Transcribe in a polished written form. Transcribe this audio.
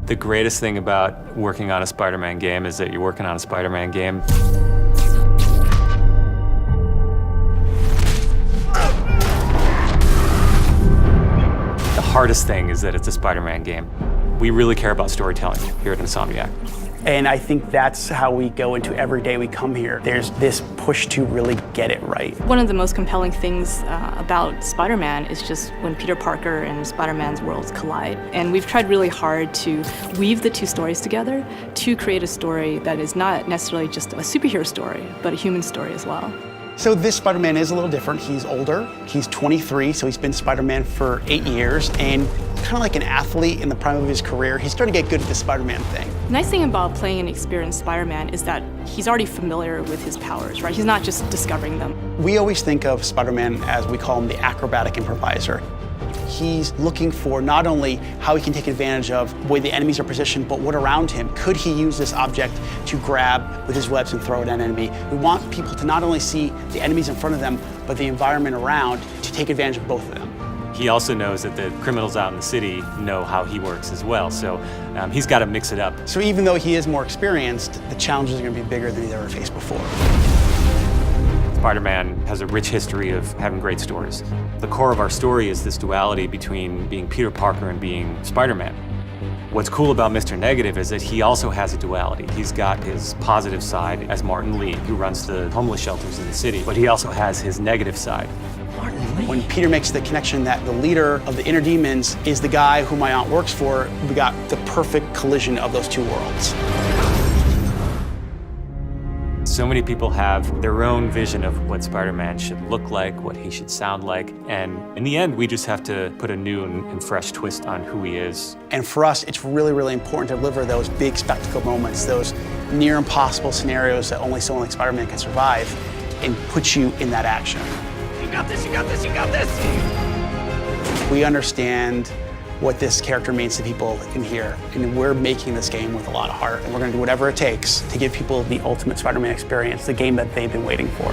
The greatest thing about working on a Spider-Man game is that you're working on a Spider-Man game. The hardest thing is that it's a Spider-Man game. We really care about storytelling here at Insomniac. And I think that's how we go into every day we come here. There's this push to really get it right. One of the most compelling things about Spider-Man is just when Peter Parker and Spider-Man's worlds collide. And we've tried really hard to weave the two stories together to create a story that is not necessarily just a superhero story, but a human story as well. So this Spider-Man is a little different. He's older, he's 23, so he's been Spider-Man for 8 years, and kind of like an athlete in the prime of his career, he's starting to get good at the Spider-Man thing. The nice thing about playing an experienced Spider-Man is that he's already familiar with his powers, right? He's not just discovering them. We always think of Spider-Man as, we call him, the acrobatic improviser. He's looking for not only how he can take advantage of the way the enemies are positioned, but what around him. Could he use this object to grab with his webs and throw it at an enemy? We want people to not only see the enemies in front of them, but the environment around, to take advantage of both of them. He also knows that the criminals out in the city know how he works as well, so he's got to mix it up. So even though he is more experienced, the challenges are going to be bigger than he's ever faced before. Spider-Man has a rich history of having great stories. The core of our story is this duality between being Peter Parker and being Spider-Man. What's cool about Mr. Negative is that he also has a duality. He's got his positive side as Martin Lee, who runs the homeless shelters in the city, but he also has his negative side. When Peter makes the connection that the leader of the inner demons is the guy who my aunt works for, we got the perfect collision of those two worlds. So many people have their own vision of what Spider-Man should look like, what he should sound like, and in the end, we just have to put a new and fresh twist on who he is. And for us, it's really, really important to deliver those big spectacle moments, those near impossible scenarios that only someone like Spider-Man can survive, and put you in that action. You got this, you got this, you got this! We understand what this character means to people in here, and we're making this game with a lot of heart, and we're going to do whatever it takes to give people the ultimate Spider-Man experience, the game that they've been waiting for.